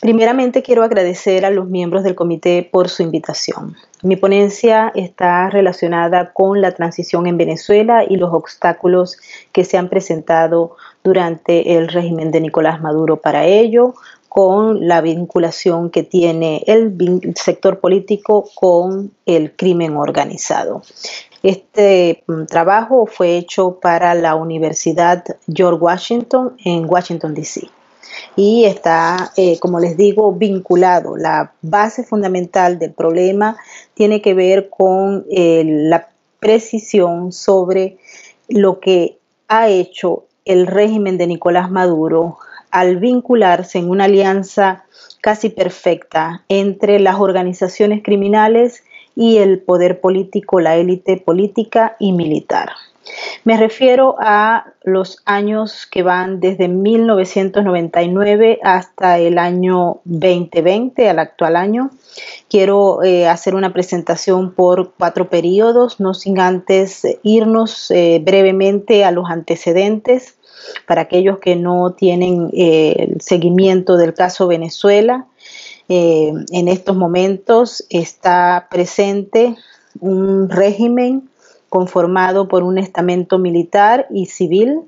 Primeramente, quiero agradecer a los miembros del comité por su invitación. Mi ponencia está relacionada con la transición en Venezuela y los obstáculos que se han presentado durante el régimen de Nicolás Maduro para ello, con la vinculación que tiene el sector político con el crimen organizado. Este trabajo fue hecho para la Universidad George Washington en Washington, D.C. y está, como les digo, vinculado. La base fundamental del problema tiene que ver con la precisión sobre lo que ha hecho el régimen de Nicolás Maduro al vincularse en una alianza casi perfecta entre las organizaciones criminales y el poder político, la élite política y militar. Me refiero a los años que van desde 1999 hasta el año 2020, al actual año. Quiero hacer una presentación por 4 periodos, no sin antes irnos brevemente a los antecedentes para aquellos que no tienen el seguimiento del caso Venezuela. En estos momentos está presente un régimen conformado por un estamento militar y civil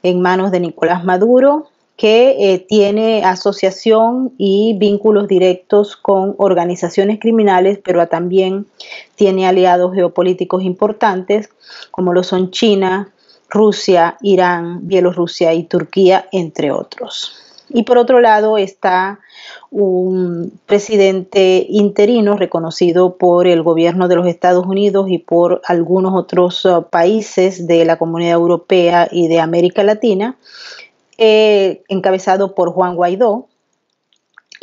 en manos de Nicolás Maduro, que tiene asociación y vínculos directos con organizaciones criminales, pero también tiene aliados geopolíticos importantes, como lo son China, Rusia, Irán, Bielorrusia y Turquía, entre otros. Y por otro lado está un presidente interino reconocido por el gobierno de los Estados Unidos y por algunos otros países de la Comunidad Europea y de América Latina, encabezado por Juan Guaidó,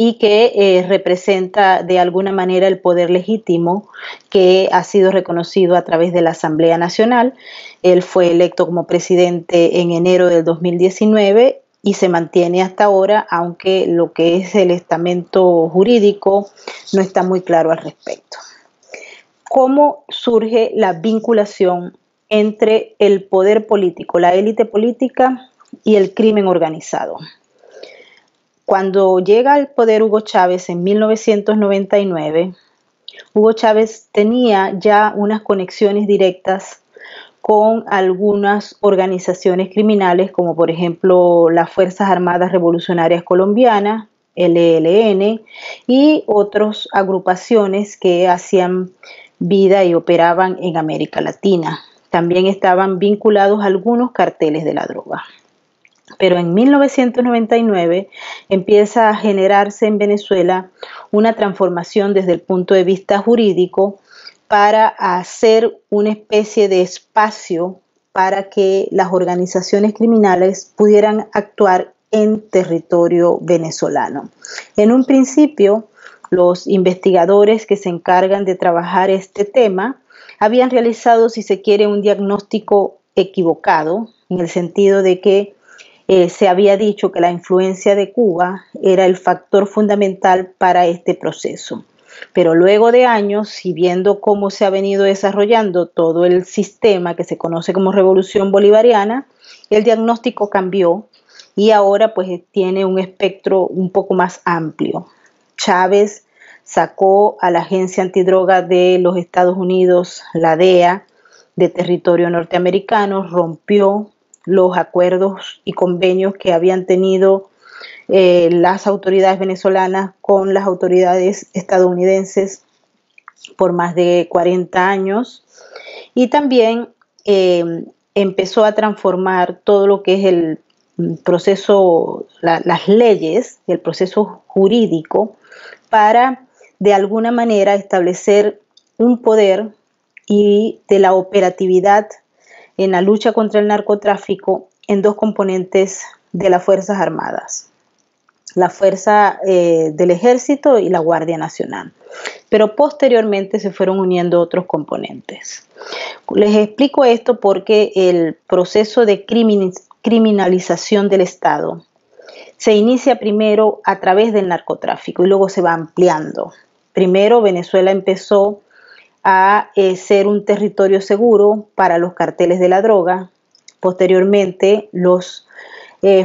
y que representa de alguna manera el poder legítimo que ha sido reconocido a través de la Asamblea Nacional. Él fue electo como presidente en enero del 2019 y se mantiene hasta ahora, aunque lo que es el estamento jurídico no está muy claro al respecto. ¿Cómo surge la vinculación entre el poder político, la élite política y el crimen organizado? Cuando llega al poder Hugo Chávez en 1999, Hugo Chávez tenía ya unas conexiones directas con algunas organizaciones criminales, como por ejemplo las Fuerzas Armadas Revolucionarias Colombianas, el ELN, y otras agrupaciones que hacían vida y operaban en América Latina. También estaban vinculados a algunos carteles de la droga. Pero en 1999 empieza a generarse en Venezuela una transformación desde el punto de vista jurídico para hacer una especie de espacio para que las organizaciones criminales pudieran actuar en territorio venezolano. En un principio, los investigadores que se encargan de trabajar este tema habían realizado, si se quiere, un diagnóstico equivocado, en el sentido de que se había dicho que la influencia de Cuba era el factor fundamental para este proceso. Pero luego de años y viendo cómo se ha venido desarrollando todo el sistema que se conoce como Revolución Bolivariana, el diagnóstico cambió y ahora pues tiene un espectro un poco más amplio. Chávez sacó a la Agencia Antidroga de los Estados Unidos, la DEA, de territorio norteamericano, rompió los acuerdos y convenios que habían tenido las autoridades venezolanas con las autoridades estadounidenses por más de 40 años y también empezó a transformar todo lo que es el proceso, las leyes, el proceso jurídico para de alguna manera establecer un poder y de la operatividad en la lucha contra el narcotráfico en 2 componentes de las Fuerzas Armadas, la Fuerza del Ejército y la Guardia Nacional. Pero posteriormente se fueron uniendo otros componentes. Les explico esto porque el proceso de criminalización del Estado se inicia primero a través del narcotráfico y luego se va ampliando. Primero Venezuela empezó a ser un territorio seguro para los carteles de la droga. Posteriormente, los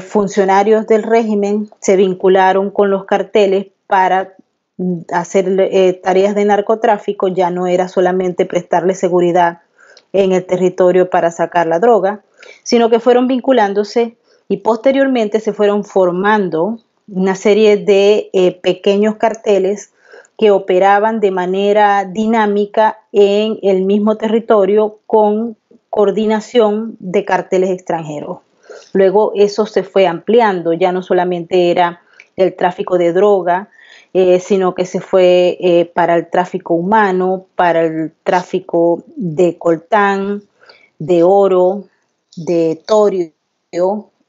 funcionarios del régimen se vincularon con los carteles para hacer tareas de narcotráfico. Ya no era solamente prestarle seguridad en el territorio para sacar la droga, sino que fueron vinculándose y posteriormente se fueron formando una serie de pequeños carteles que operaban de manera dinámica en el mismo territorio con coordinación de carteles extranjeros. Luego eso se fue ampliando, ya no solamente era el tráfico de droga, sino que se fue para el tráfico humano, para el tráfico de coltán, de oro, de torio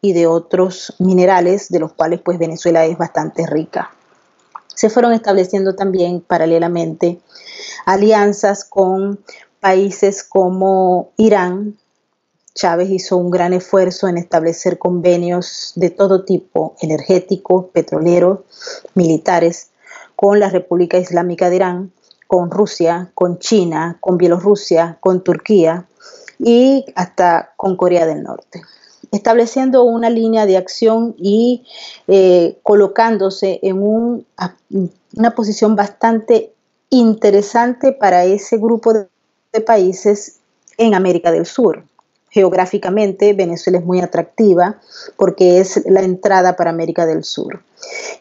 y de otros minerales, de los cuales pues Venezuela es bastante rica. Se fueron estableciendo también paralelamente alianzas con países como Irán. Chávez hizo un gran esfuerzo en establecer convenios de todo tipo, energéticos, petroleros, militares, con la República Islámica de Irán, con Rusia, con China, con Bielorrusia, con Turquía y hasta con Corea del Norte, estableciendo una línea de acción y colocándose en una posición bastante interesante para ese grupo de países en América del Sur. Geográficamente, Venezuela es muy atractiva porque es la entrada para América del Sur.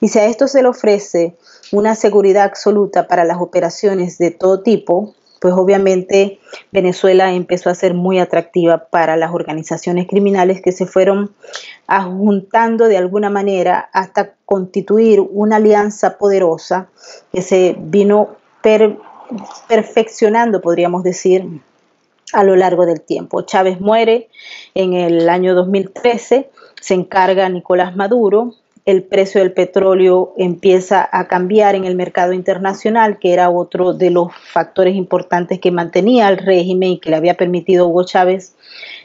Y si a esto se le ofrece una seguridad absoluta para las operaciones de todo tipo, pues obviamente Venezuela empezó a ser muy atractiva para las organizaciones criminales que se fueron adjuntando de alguna manera hasta constituir una alianza poderosa que se vino perfeccionando, podríamos decir, a lo largo del tiempo. Chávez muere en el año 2013, se encarga Nicolás Maduro, el precio del petróleo empieza a cambiar en el mercado internacional, que era otro de los factores importantes que mantenía el régimen y que le había permitido a Hugo Chávez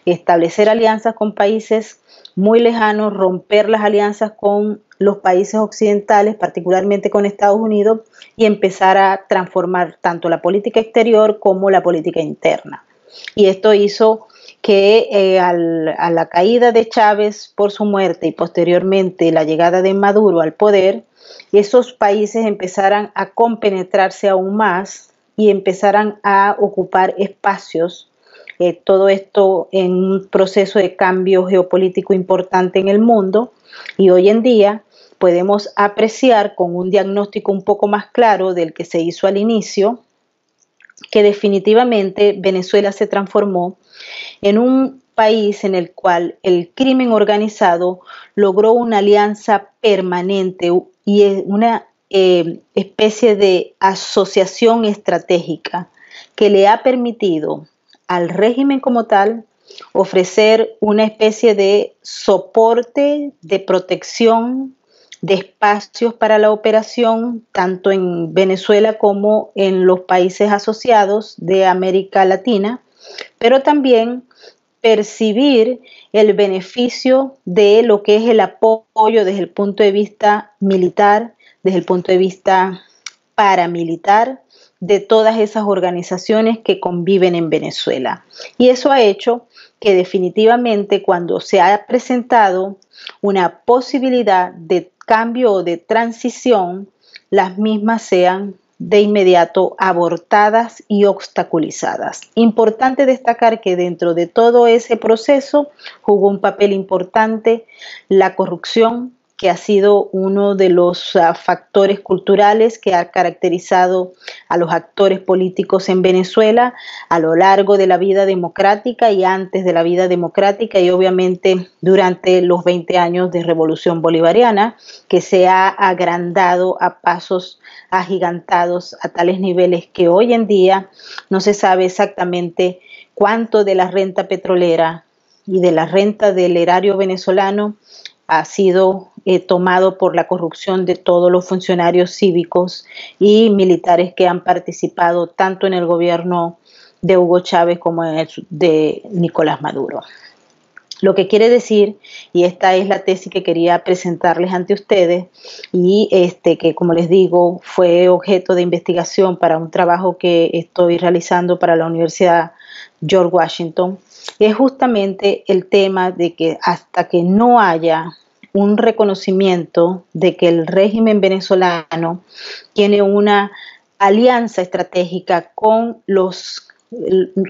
establecer alianzas con países muy lejanos, romper las alianzas con los países occidentales, particularmente con Estados Unidos, y empezar a transformar tanto la política exterior como la política interna. Y esto hizo que a la caída de Chávez por su muerte y posteriormente la llegada de Maduro al poder, esos países empezaran a compenetrarse aún más y empezaran a ocupar espacios, todo esto en un proceso de cambio geopolítico importante en el mundo, y hoy en día podemos apreciar con un diagnóstico un poco más claro del que se hizo al inicio, que definitivamente Venezuela se transformó en un país en el cual el crimen organizado logró una alianza permanente y una especie de asociación estratégica que le ha permitido al régimen como tal ofrecer una especie de soporte, de protección, de espacios para la operación, tanto en Venezuela como en los países asociados de América Latina, pero también percibir el beneficio de lo que es el apoyo desde el punto de vista militar, desde el punto de vista paramilitar, de todas esas organizaciones que conviven en Venezuela. Y eso ha hecho que definitivamente cuando se ha presentado una posibilidad de cambio o de transición, las mismas sean de inmediato abortadas y obstaculizadas. Importante destacar que dentro de todo ese proceso jugó un papel importante la corrupción, que ha sido uno de los factores culturales que ha caracterizado a los actores políticos en Venezuela a lo largo de la vida democrática y antes de la vida democrática, y obviamente durante los 20 años de Revolución Bolivariana, que se ha agrandado a pasos agigantados a tales niveles que hoy en día no se sabe exactamente cuánto de la renta petrolera y de la renta del erario venezolano ha sido tomado por la corrupción de todos los funcionarios cívicos y militares que han participado tanto en el gobierno de Hugo Chávez como en el de Nicolás Maduro. Lo que quiere decir, y esta es la tesis que quería presentarles ante ustedes, y que como les digo fue objeto de investigación para un trabajo que estoy realizando para la Universidad George Washington, es justamente el tema de que hasta que no haya un reconocimiento de que el régimen venezolano tiene una alianza estratégica con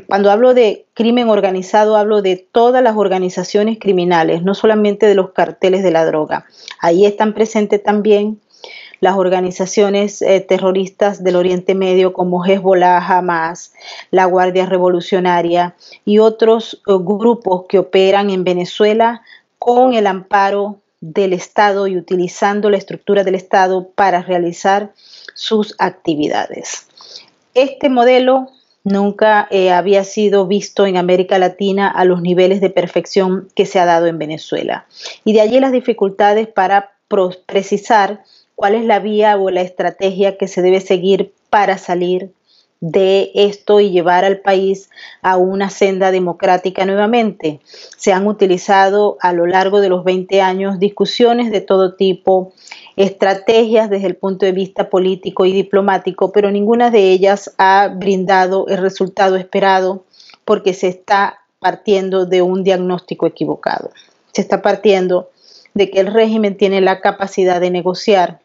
cuando hablo de crimen organizado, hablo de todas las organizaciones criminales, no solamente de los carteles de la droga. Ahí están presentes también las organizaciones terroristas del Oriente Medio como Hezbollah, Hamas, la Guardia Revolucionaria y otros grupos que operan en Venezuela con el amparo del Estado y utilizando la estructura del Estado para realizar sus actividades. Este modelo nunca había sido visto en América Latina a los niveles de perfección que se ha dado en Venezuela. Y de allí las dificultades para precisar cuál es la vía o la estrategia que se debe seguir para salir de esto y llevar al país a una senda democrática nuevamente. Se han utilizado a lo largo de los 20 años discusiones de todo tipo, estrategias desde el punto de vista político y diplomático, pero ninguna de ellas ha brindado el resultado esperado porque se está partiendo de un diagnóstico equivocado. Se está partiendo de que el régimen tiene la capacidad de negociar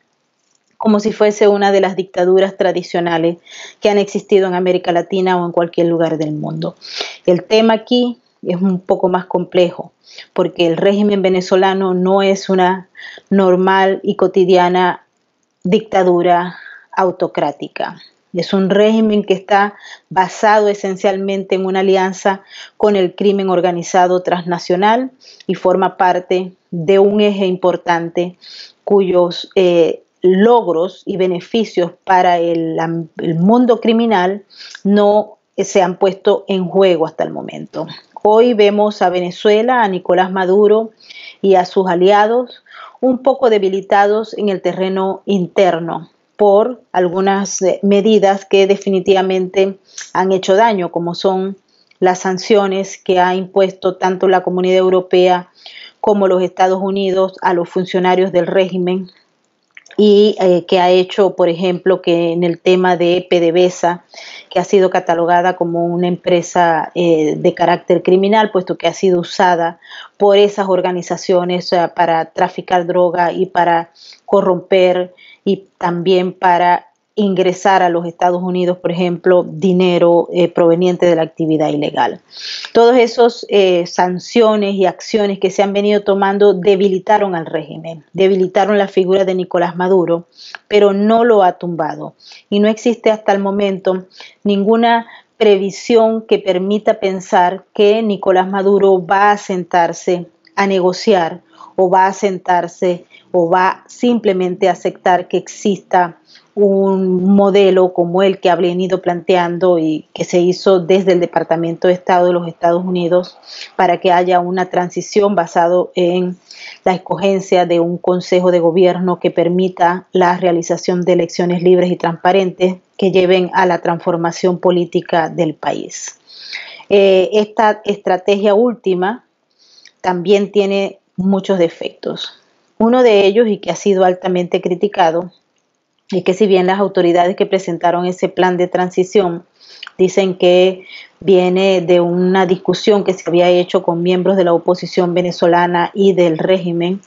como si fuese una de las dictaduras tradicionales que han existido en América Latina o en cualquier lugar del mundo. El tema aquí es un poco más complejo, porque el régimen venezolano no es una normal y cotidiana dictadura autocrática. Es un régimen que está basado esencialmente en una alianza con el crimen organizado transnacional y forma parte de un eje importante cuyos logros y beneficios para el mundo criminal no se han puesto en juego hasta el momento. Hoy vemos a Venezuela, a Nicolás Maduro y a sus aliados un poco debilitados en el terreno interno por algunas medidas que definitivamente han hecho daño, como son las sanciones que ha impuesto tanto la Comunidad Europea como los Estados Unidos a los funcionarios del régimen, y que ha hecho, por ejemplo, que en el tema de PDVSA, que ha sido catalogada como una empresa de carácter criminal, puesto que ha sido usada por esas organizaciones para traficar droga y para corromper y también para ingresar a los Estados Unidos, por ejemplo, dinero proveniente de la actividad ilegal. Todas esas sanciones y acciones que se han venido tomando debilitaron al régimen, debilitaron la figura de Nicolás Maduro, pero no lo ha tumbado. Y no existe hasta el momento ninguna previsión que permita pensar que Nicolás Maduro va a sentarse a negociar o va a sentarse o va simplemente a aceptar que exista un modelo como el que ha venido planteando y que se hizo desde el Departamento de Estado de los Estados Unidos para que haya una transición basado en la escogencia de un consejo de gobierno que permita la realización de elecciones libres y transparentes que lleven a la transformación política del país. Esta estrategia última también tiene muchos defectos. Uno de ellos, y que ha sido altamente criticado, y que si bien las autoridades que presentaron ese plan de transición dicen que viene de una discusión que se había hecho con miembros de la oposición venezolana y del régimen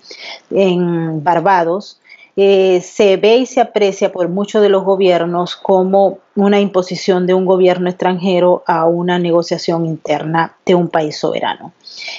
en Barbados, se ve y se aprecia por muchos de los gobiernos como una imposición de un gobierno extranjero a una negociación interna de un país soberano.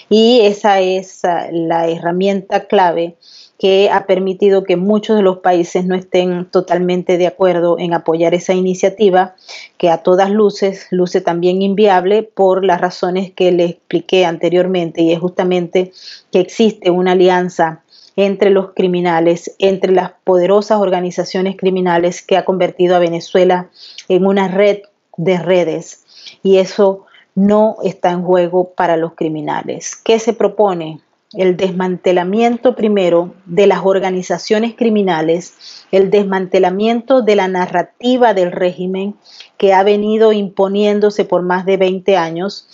Y esa es la herramienta clave que ha permitido que muchos de los países no estén totalmente de acuerdo en apoyar esa iniciativa, que a todas luces luce también inviable por las razones que le expliqué anteriormente, y es justamente que existe una alianza entre los criminales, entre las poderosas organizaciones criminales que ha convertido a Venezuela en una red de redes, y eso no está en juego para los criminales. ¿Qué se propone? El desmantelamiento primero de las organizaciones criminales, el desmantelamiento de la narrativa del régimen que ha venido imponiéndose por más de 20 años,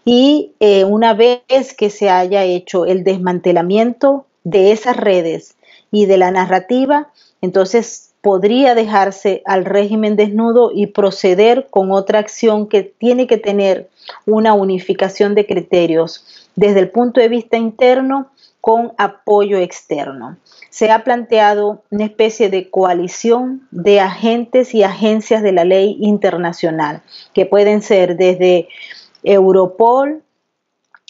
y una vez que se haya hecho el desmantelamiento de esas redes y de la narrativa, entonces podría dejarse al régimen desnudo y proceder con otra acción que tiene que tener una unificación de criterios desde el punto de vista interno con apoyo externo. Se ha planteado una especie de coalición de agentes y agencias de la ley internacional, que pueden ser desde Europol,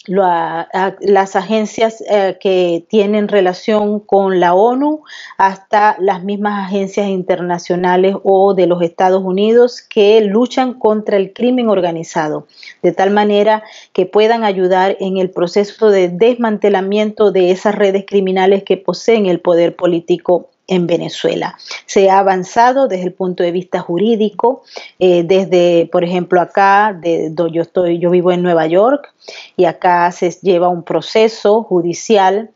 las agencias que tienen relación con la ONU, hasta las mismas agencias internacionales o de los Estados Unidos que luchan contra el crimen organizado, de tal manera que puedan ayudar en el proceso de desmantelamiento de esas redes criminales que poseen el poder político en Venezuela. Se ha avanzado desde el punto de vista jurídico, desde, por ejemplo, acá, yo vivo en Nueva York, y acá se lleva un proceso judicial,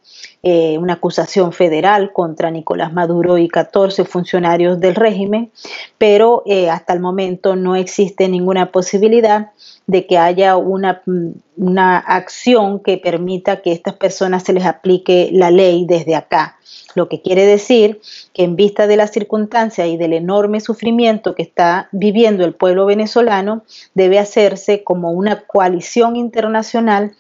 una acusación federal contra Nicolás Maduro y 14 funcionarios del régimen, pero hasta el momento no existe ninguna posibilidad de que haya una acción que permita que a estas personas se les aplique la ley desde acá. Lo que quiere decir que en vista de las circunstancias y del enorme sufrimiento que está viviendo el pueblo venezolano, debe hacerse como una coalición internacional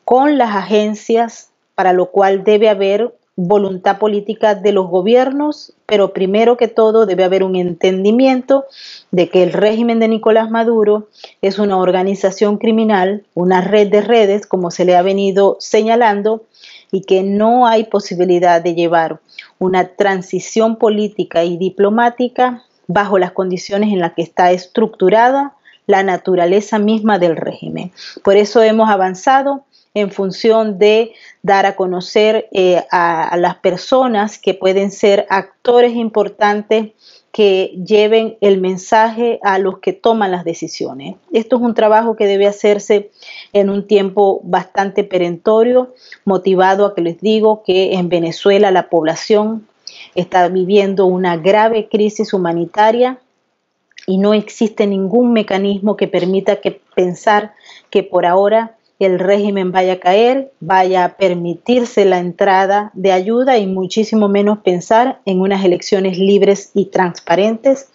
con las agencias, para lo cual debe haber voluntad política de los gobiernos, pero primero que todo debe haber un entendimiento de que el régimen de Nicolás Maduro es una organización criminal, una red de redes, como se le ha venido señalando, y que no hay posibilidad de llevar una transición política y diplomática bajo las condiciones en las que está estructurada la naturaleza misma del régimen. Por eso hemos avanzado en función de dar a conocer a las personas que pueden ser actores importantes que lleven el mensaje a los que toman las decisiones. Esto es un trabajo que debe hacerse en un tiempo bastante perentorio, motivado a que les digo que en Venezuela la población está viviendo una grave crisis humanitaria y no existe ningún mecanismo que permita pensar que por ahora el régimen vaya a caer, vaya a permitirse la entrada de ayuda y muchísimo menos pensar en unas elecciones libres y transparentes,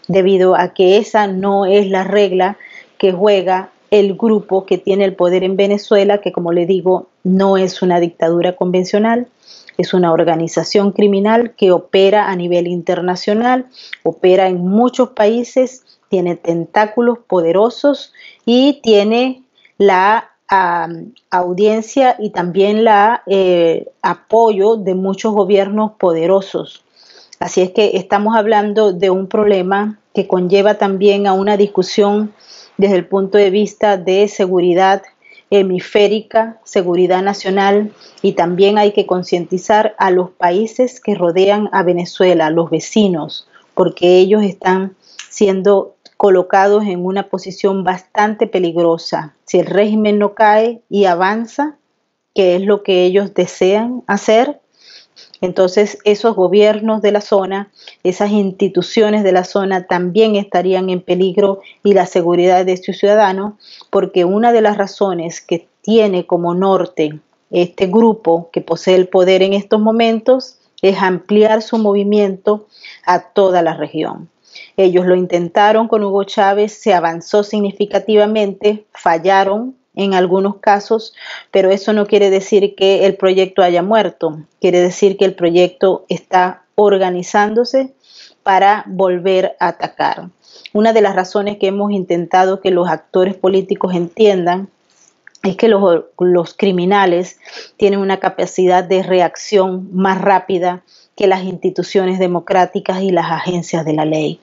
debido a que esa no es la regla que juega el grupo que tiene el poder en Venezuela, que como le digo, no es una dictadura convencional, es una organización criminal que opera a nivel internacional, opera en muchos países, tiene tentáculos poderosos y tiene la audiencia y también la apoyo de muchos gobiernos poderosos. Así es que estamos hablando de un problema que conlleva también a una discusión desde el punto de vista de seguridad hemisférica, seguridad nacional, y también hay que concientizar a los países que rodean a Venezuela, los vecinos, porque ellos están siendo colocados en una posición bastante peligrosa. Si el régimen no cae y avanza, que es lo que ellos desean hacer, entonces esos gobiernos de la zona, esas instituciones de la zona también estarían en peligro, y la seguridad de sus ciudadanos, porque una de las razones que tiene como norte este grupo que posee el poder en estos momentos es ampliar su movimiento a toda la región. Ellos lo intentaron con Hugo Chávez, se avanzó significativamente, fallaron en algunos casos, pero eso no quiere decir que el proyecto haya muerto, quiere decir que el proyecto está organizándose para volver a atacar. Una de las razones que hemos intentado que los actores políticos entiendan es que los criminales tienen una capacidad de reacción más rápida que las instituciones democráticas y las agencias de la ley.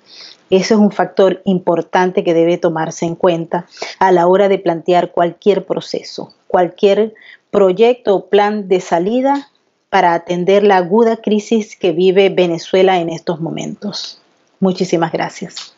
Ese es un factor importante que debe tomarse en cuenta a la hora de plantear cualquier proceso, cualquier proyecto o plan de salida para atender la aguda crisis que vive Venezuela en estos momentos. Muchísimas gracias.